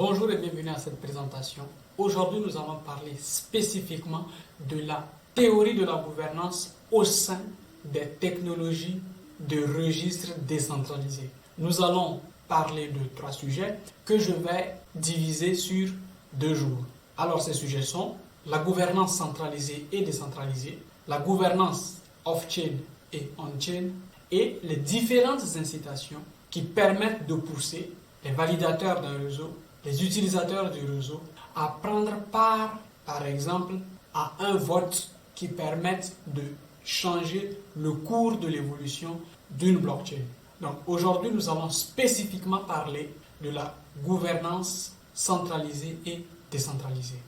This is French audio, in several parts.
Bonjour et bienvenue à cette présentation. Aujourd'hui, nous allons parler spécifiquement de la théorie de la gouvernance au sein des technologies de registres décentralisés. Nous allons parler de 3 sujets que je vais diviser sur 2 jours. Alors, ces sujets sont la gouvernance centralisée et décentralisée, la gouvernance off-chain et on-chain, et les différentes incitations qui permettent de pousser les validateurs d'un réseau, les utilisateurs du réseau, à prendre part, par exemple, à un vote qui permette de changer le cours de l'évolution d'une blockchain. Donc aujourd'hui, nous allons spécifiquement parler de la gouvernance centralisée et décentralisée.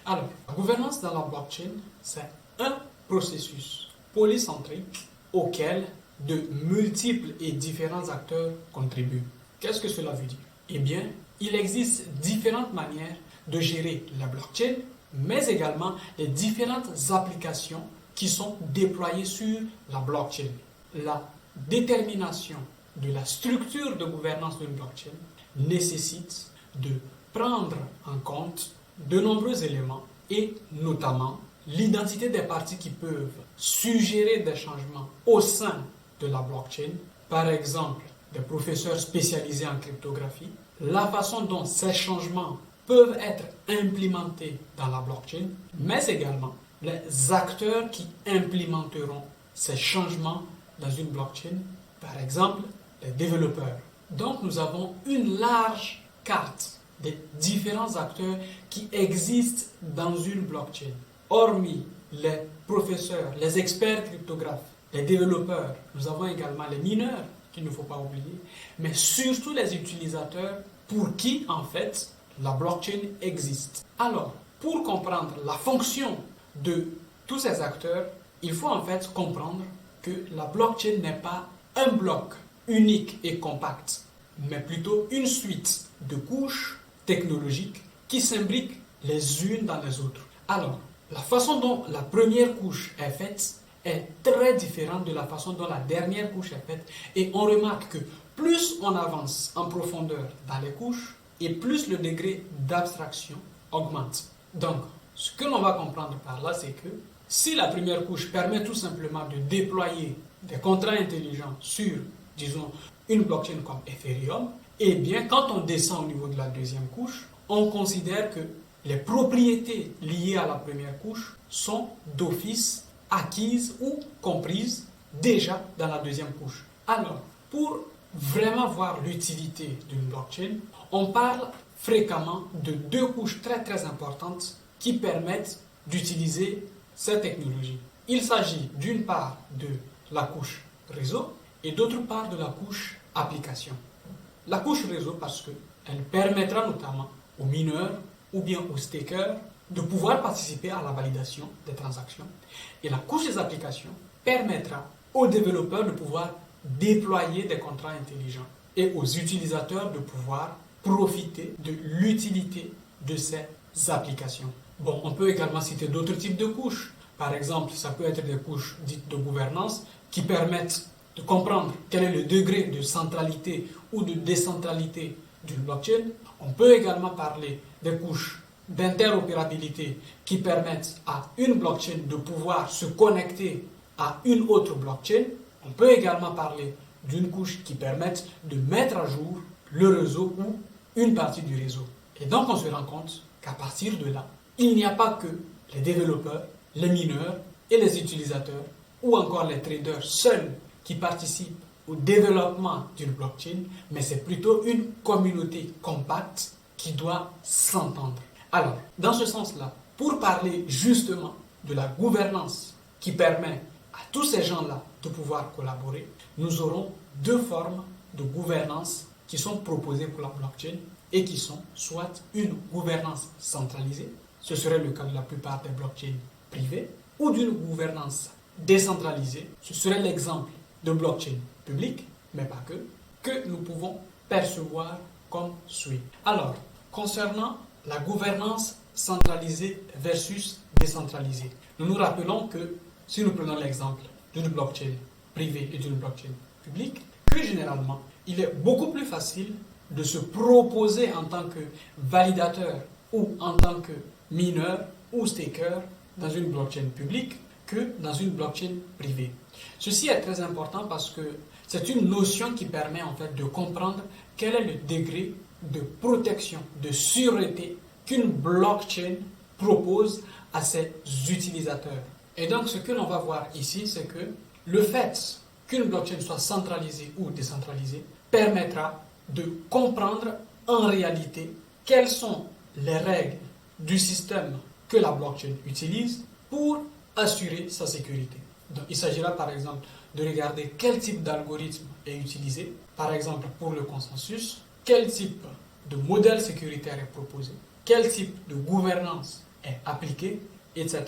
Alors, la gouvernance dans la blockchain, c'est un processus polycentrique auquel de multiples et différents acteurs contribuent. Qu'est-ce que cela veut dire? Eh bien, il existe différentes manières de gérer la blockchain, mais également les différentes applications qui sont déployées sur la blockchain. La détermination de la structure de gouvernance d'une blockchain nécessite de prendre en compte de nombreux éléments et notamment l'identité des parties qui peuvent suggérer des changements au sein de la blockchain, par exemple des professeurs spécialisés en cryptographie, la façon dont ces changements peuvent être implémentés dans la blockchain, mais également les acteurs qui implémenteront ces changements dans une blockchain, par exemple les développeurs. Donc nous avons une large carte des différents acteurs qui existent dans une blockchain. Hormis les professeurs, les experts cryptographes, les développeurs, nous avons également les mineurs, qu'il ne faut pas oublier, mais surtout les utilisateurs pour qui, en fait, la blockchain existe. Alors, pour comprendre la fonction de tous ces acteurs, il faut en fait comprendre que la blockchain n'est pas un bloc unique et compact, mais plutôt une suite de couches technologiques qui s'imbriquent les unes dans les autres. Alors, la façon dont la première couche est faite est très différente de la façon dont la dernière couche est faite, et on remarque que plus on avance en profondeur dans les couches et plus le degré d'abstraction augmente. Donc, ce que l'on va comprendre par là, c'est que si la première couche permet tout simplement de déployer des contrats intelligents sur, disons, une blockchain comme Ethereum, eh bien, quand on descend au niveau de la deuxième couche, on considère que les propriétés liées à la première couche sont d'office acquises ou comprises déjà dans la deuxième couche. Alors, pour vraiment voir l'utilité d'une blockchain, on parle fréquemment de 2 couches très importantes qui permettent d'utiliser cette technologie. Il s'agit d'une part de la couche réseau et d'autre part de la couche application. La couche réseau parce qu'elle permettra notamment aux mineurs ou bien aux stakers de pouvoir participer à la validation des transactions. Et la couche des applications permettra aux développeurs de pouvoir déployer des contrats intelligents et aux utilisateurs de pouvoir profiter de l'utilité de ces applications. Bon, on peut également citer d'autres types de couches. Par exemple, ça peut être des couches dites de gouvernance qui permettent de comprendre quel est le degré de centralité ou de décentralité d'une blockchain. On peut également parler des couches d'interopérabilité qui permettent à une blockchain de pouvoir se connecter à une autre blockchain. On peut également parler d'une couche qui permet de mettre à jour le réseau ou une partie du réseau. Et donc on se rend compte qu'à partir de là, il n'y a pas que les développeurs, les mineurs et les utilisateurs ou encore les traders seuls qui participent au développement d'une blockchain, mais c'est plutôt une communauté compacte qui doit s'entendre. Alors, dans ce sens-là, pour parler justement de la gouvernance qui permet à tous ces gens-là de pouvoir collaborer, nous aurons 2 formes de gouvernance qui sont proposées pour la blockchain et qui sont soit une gouvernance centralisée, ce serait le cas de la plupart des blockchains privées, ou d'une gouvernance décentralisée, ce serait l'exemple de blockchain publique, mais pas que nous pouvons percevoir comme suit. Alors, concernant la gouvernance centralisée versus décentralisée, nous nous rappelons que, si nous prenons l'exemple d'une blockchain privée et d'une blockchain publique, que généralement, il est beaucoup plus facile de se proposer en tant que validateur ou en tant que mineur ou staker dans une blockchain publique que dans une blockchain privée. Ceci est très important parce que c'est une notion qui permet en fait de comprendre quel est le degré de protection, de sûreté qu'une blockchain propose à ses utilisateurs. Et donc ce que l'on va voir ici, c'est que le fait qu'une blockchain soit centralisée ou décentralisée permettra de comprendre en réalité quelles sont les règles du système que la blockchain utilise pour assurer sa sécurité. Donc, il s'agira par exemple de regarder quel type d'algorithme est utilisé, par exemple pour le consensus, quel type de modèle sécuritaire est proposé, quel type de gouvernance est appliquée, etc.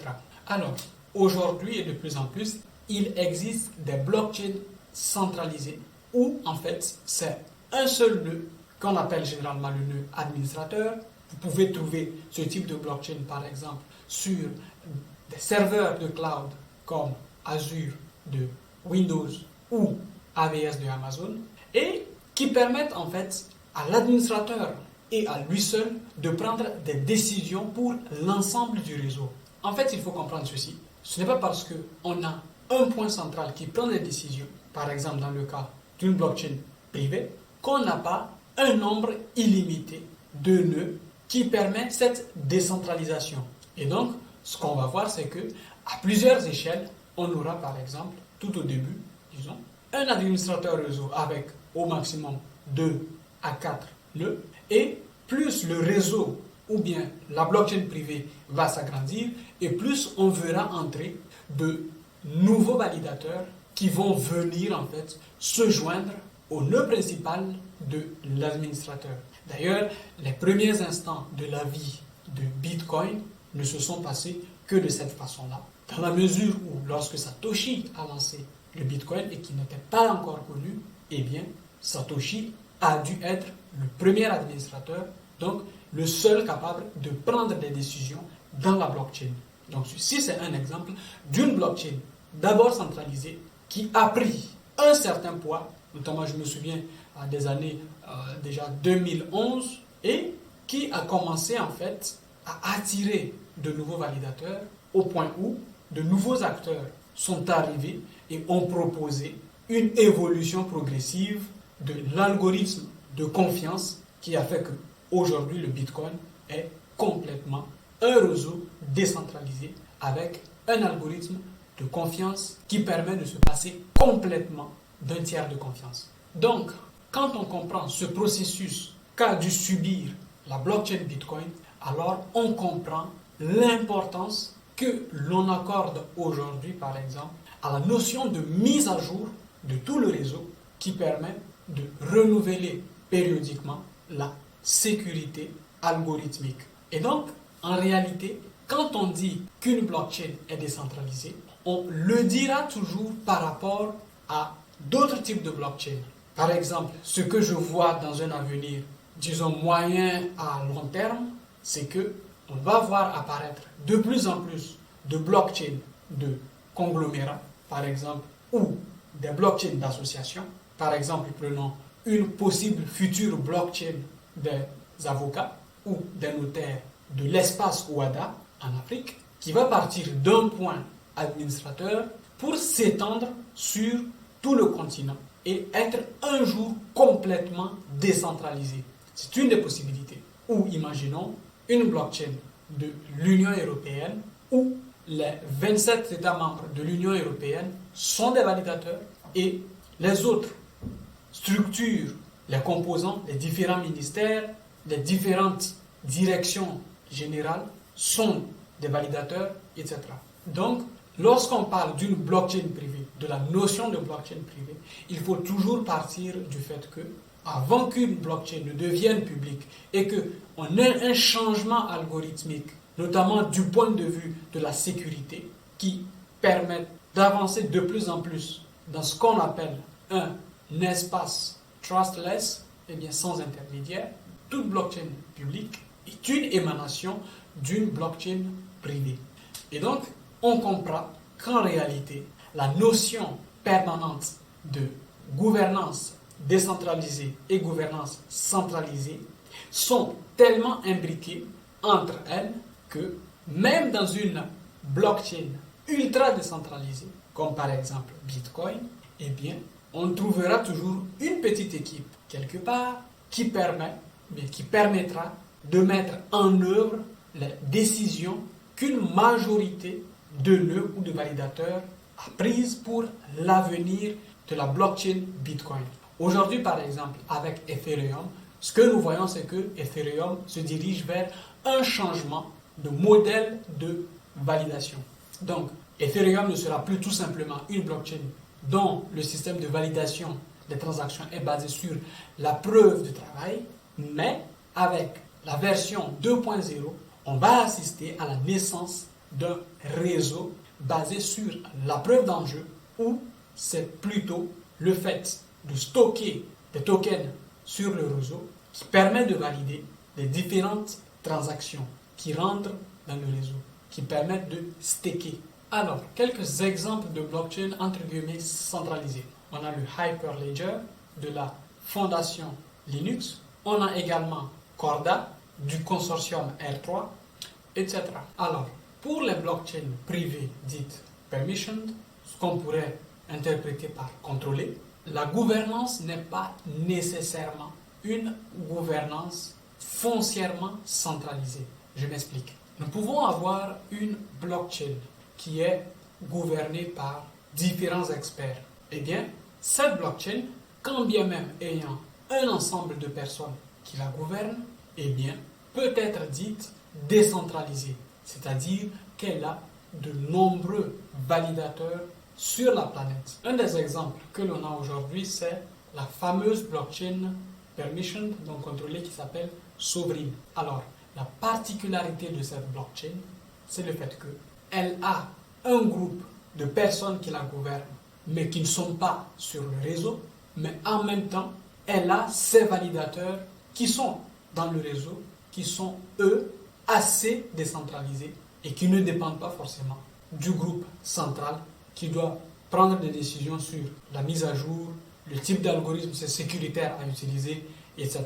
Alors, aujourd'hui et de plus en plus, il existe des blockchains centralisées où en fait c'est un seul nœud qu'on appelle généralement le nœud administrateur. Vous pouvez trouver ce type de blockchain par exemple sur des serveurs de cloud comme Azure de Windows ou AWS de Amazon et qui permettent en fait à l'administrateur et à lui seul de prendre des décisions pour l'ensemble du réseau. En fait, il faut comprendre ceci. Ce n'est pas parce qu'on a un point central qui prend des décisions, par exemple dans le cas d'une blockchain privée, qu'on n'a pas un nombre illimité de nœuds qui permet cette décentralisation. Et donc, ce qu'on va voir, c'est que à plusieurs échelles, on aura par exemple, tout au début, disons, un administrateur réseau avec au maximum 2 à 4 nœuds, et plus le réseau ou bien la blockchain privée va s'agrandir, et plus on verra entrer de nouveaux validateurs qui vont venir en fait se joindre au nœud principal de l'administrateur. D'ailleurs, les premiers instants de la vie de Bitcoin ne se sont passés que de cette façon-là. Dans la mesure où, lorsque Satoshi a lancé le Bitcoin et qu'il n'était pas encore connu, eh bien, Satoshi a dû être le premier administrateur, donc le seul capable de prendre des décisions dans la blockchain. Donc ceci, c'est un exemple d'une blockchain d'abord centralisée qui a pris un certain poids, notamment je me souviens des années déjà 2011, et qui a commencé en fait à attirer de nouveaux validateurs au point où de nouveaux acteurs sont arrivés et ont proposé une évolution progressive de l'algorithme de confiance qui a fait qu'aujourd'hui le Bitcoin est complètement un réseau décentralisé avec un algorithme de confiance qui permet de se passer complètement d'un tiers de confiance. Donc, quand on comprend ce processus qu'a dû subir la blockchain Bitcoin, alors on comprend l'importance que l'on accorde aujourd'hui, par exemple, à la notion de mise à jour de tout le réseau qui permet de renouveler périodiquement la sécurité algorithmique. Et donc, en réalité, quand on dit qu'une blockchain est décentralisée, on le dira toujours par rapport à d'autres types de blockchain. Par exemple, ce que je vois dans un avenir, disons moyen à long terme, c'est que on va voir apparaître de plus en plus de blockchains de conglomérats, par exemple, ou des blockchains d'associations. Par exemple, prenons une possible future blockchain des avocats ou des notaires de l'espace OADA en Afrique, qui va partir d'un point administrateur pour s'étendre sur tout le continent et être un jour complètement décentralisé. C'est une des possibilités. Ou imaginons une blockchain de l'Union européenne où les 27 États membres de l'Union européenne sont des validateurs et les autres structures, les composants, les différents ministères, les différentes directions générales sont des validateurs, etc. Donc, lorsqu'on parle d'une blockchain privée, de la notion de blockchain privée, il faut toujours partir du fait que, avant qu'une blockchain ne devienne publique et qu'on ait un changement algorithmique, notamment du point de vue de la sécurité, qui permet d'avancer de plus en plus dans ce qu'on appelle un espace trustless, et bien sans intermédiaire, toute blockchain publique est une émanation d'une blockchain privée. Et donc, on comprend qu'en réalité, la notion permanente de gouvernance décentralisée et gouvernance centralisée sont tellement imbriquées entre elles que même dans une blockchain ultra décentralisée, comme par exemple Bitcoin, eh bien, on trouvera toujours une petite équipe quelque part qui permettra de mettre en œuvre les décisions qu'une majorité de nœuds ou de validateurs a prises pour l'avenir de la blockchain Bitcoin. Aujourd'hui, par exemple, avec Ethereum, ce que nous voyons, c'est que Ethereum se dirige vers un changement de modèle de validation. Donc, Ethereum ne sera plus tout simplement une blockchain dont le système de validation des transactions est basé sur la preuve de travail, mais avec la version 2.0, on va assister à la naissance d'un réseau basé sur la preuve d'enjeu, où c'est plutôt le fait de stocker des tokens sur le réseau qui permet de valider les différentes transactions qui rentrent dans le réseau, qui permettent de staker. Alors, quelques exemples de blockchain entre guillemets centralisées. On a le Hyperledger de la fondation Linux. On a également Corda du consortium R3, etc. Alors, pour les blockchains privées dites permissioned, ce qu'on pourrait interpréter par contrôlé, la gouvernance n'est pas nécessairement une gouvernance foncièrement centralisée. Je m'explique. Nous pouvons avoir une blockchain qui est gouvernée par différents experts. Eh bien, cette blockchain, quand bien même ayant un ensemble de personnes qui la gouvernent, eh bien, peut être dite décentralisée, c'est-à-dire qu'elle a de nombreux validateurs sur la planète. Un des exemples que l'on a aujourd'hui, c'est la fameuse blockchain permission, donc contrôlée, qui s'appelle Sovryn. Alors, la particularité de cette blockchain, c'est le fait qu'elle a un groupe de personnes qui la gouvernent, mais qui ne sont pas sur le réseau, mais en même temps, elle a ses validateurs qui sont dans le réseau, qui sont, eux, assez décentralisés et qui ne dépendent pas forcément du groupe central qui doit prendre des décisions sur la mise à jour, le type d'algorithme c'est sécuritaire à utiliser, etc.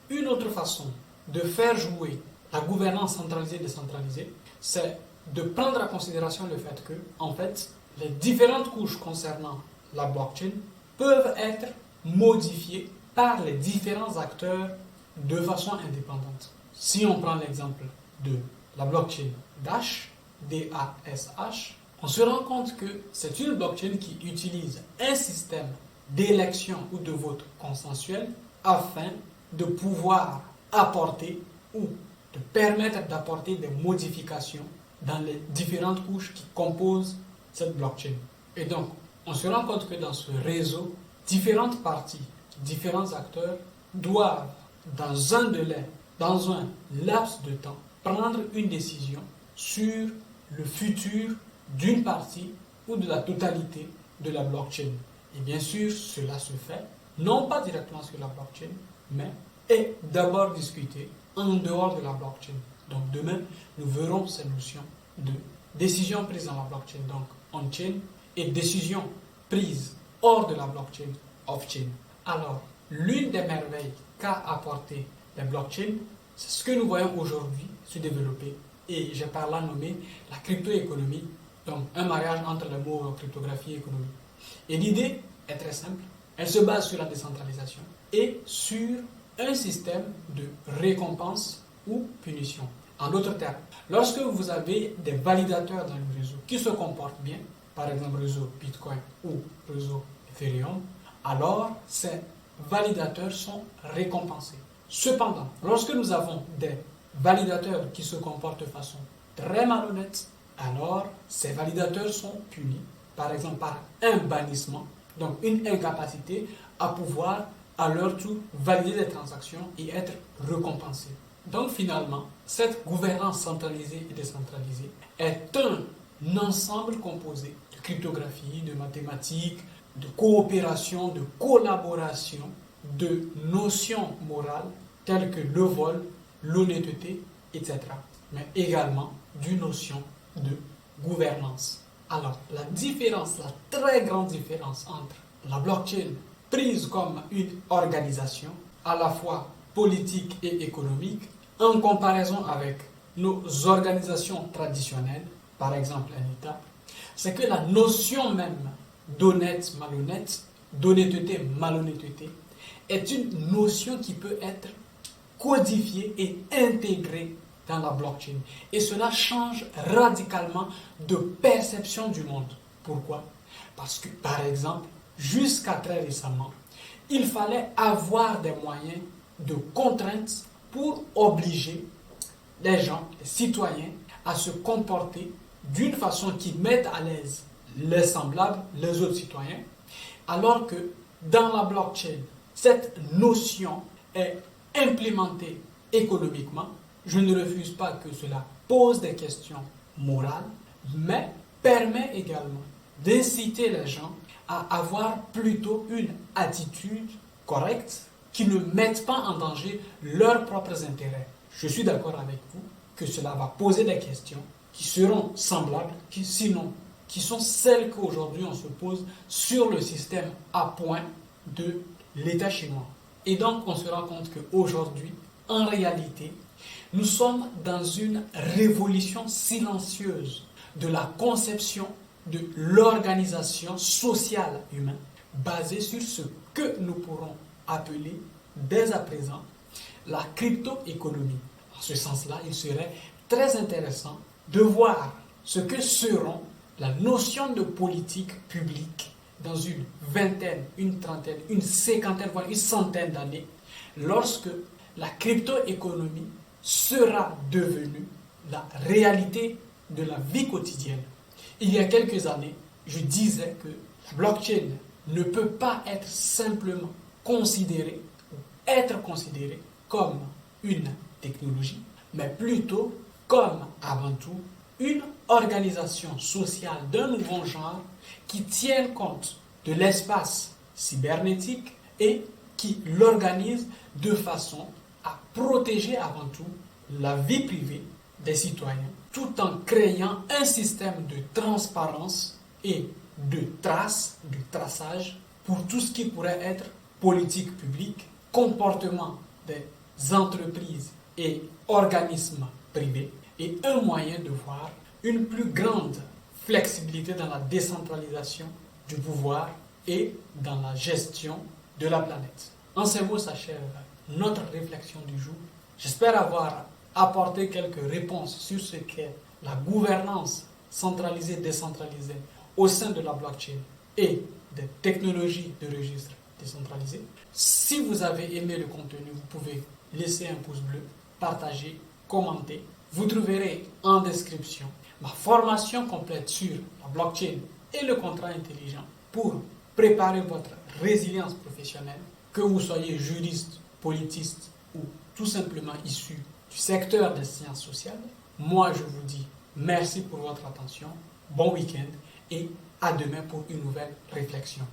Une autre façon de faire jouer la gouvernance centralisée et décentralisée, c'est de prendre en considération le fait que, en fait, les différentes couches concernant la blockchain peuvent être modifiées par les différents acteurs de façon indépendante. Si on prend l'exemple de la blockchain Dash, D-A-S-H, on se rend compte que c'est une blockchain qui utilise un système d'élection ou de vote consensuel afin de pouvoir apporter ou de permettre d'apporter des modifications dans les différentes couches qui composent cette blockchain. Et donc, on se rend compte que dans ce réseau, différentes parties, différents acteurs doivent, dans un laps de temps, prendre une décision sur le futur d'une partie ou de la totalité de la blockchain. Et bien sûr, cela se fait, non pas directement sur la blockchain, mais est d'abord discuté en dehors de la blockchain. Donc demain, nous verrons ces notions de décision prise dans la blockchain, donc on-chain, et décision prise hors de la blockchain, off-chain. Alors, l'une des merveilles qu'a apporté les blockchains, c'est ce que nous voyons aujourd'hui se développer, et j'ai par là nommé la crypto-économie, donc un mariage entre les mots cryptographie et économie. Et l'idée est très simple, elle se base sur la décentralisation et sur un système de récompense ou punition. En d'autres termes, lorsque vous avez des validateurs dans le réseau qui se comportent bien, par exemple réseau Bitcoin ou réseau Ethereum, alors ces validateurs sont récompensés. Cependant, lorsque nous avons des validateurs qui se comportent de façon très malhonnête, alors ces validateurs sont punis, par exemple par un bannissement, donc une incapacité à pouvoir à leur tour valider des transactions et être récompensés. Donc finalement, cette gouvernance centralisée et décentralisée est un ensemble composé de cryptographie, de mathématiques, de coopération, de collaboration, de notions morales telles que le vol, l'honnêteté, etc. Mais également d'une notion de gouvernance. Alors, la différence, la très grande différence entre la blockchain prise comme une organisation à la fois politique et économique en comparaison avec nos organisations traditionnelles, par exemple un État, c'est que la notion même d'honnête, malhonnête, d'honnêteté, malhonnêteté, est une notion qui peut être codifiée et intégrée dans la blockchain. Et cela change radicalement de perception du monde. Pourquoi? Parce que, par exemple, jusqu'à très récemment, il fallait avoir des moyens de contraintes pour obliger les gens, les citoyens, à se comporter d'une façon qui mette à l'aise les semblables, les autres citoyens, alors que dans la blockchain, cette notion est implémentée économiquement. Je ne refuse pas que cela pose des questions morales, mais permet également d'inciter les gens à avoir plutôt une attitude correcte qui ne mette pas en danger leurs propres intérêts. Je suis d'accord avec vous que cela va poser des questions qui seront semblables, qui sont celles qu'aujourd'hui on se pose sur le système à point de l'État chinois. Et donc on se rend compte qu'aujourd'hui, en réalité, nous sommes dans une révolution silencieuse de la conception de l'organisation sociale humaine basée sur ce que nous pourrons appeler dès à présent la crypto-économie. En ce sens-là, il serait très intéressant de voir ce que seront la notion de politique publique dans une vingtaine, une trentaine, une cinquantaine, voire une centaine d'années, lorsque la crypto-économie sera devenue la réalité de la vie quotidienne. Il y a quelques années, je disais que la blockchain ne peut pas être simplement considérée ou être considérée comme une technologie, mais plutôt comme avant tout une organisation sociale d'un nouveau genre qui tienne compte de l'espace cybernétique et qui l'organise de façon à protéger avant tout la vie privée des citoyens, tout en créant un système de transparence et de traces, de traçage pour tout ce qui pourrait être politique publique, comportement des entreprises et organismes privés, et un moyen de voir une plus grande flexibilité dans la décentralisation du pouvoir et dans la gestion de la planète. En ces mots s'achève notre réflexion du jour. J'espère avoir apporté quelques réponses sur ce qu'est la gouvernance centralisée, décentralisée au sein de la blockchain et des technologies de registre décentralisées. Si vous avez aimé le contenu, vous pouvez laisser un pouce bleu, partager, commenter. Vous trouverez en description ma formation complète sur la blockchain et le contrat intelligent pour préparer votre résilience professionnelle, que vous soyez juriste, politiste ou tout simplement issu du secteur des sciences sociales. Moi, je vous dis merci pour votre attention, bon week-end et à demain pour une nouvelle réflexion.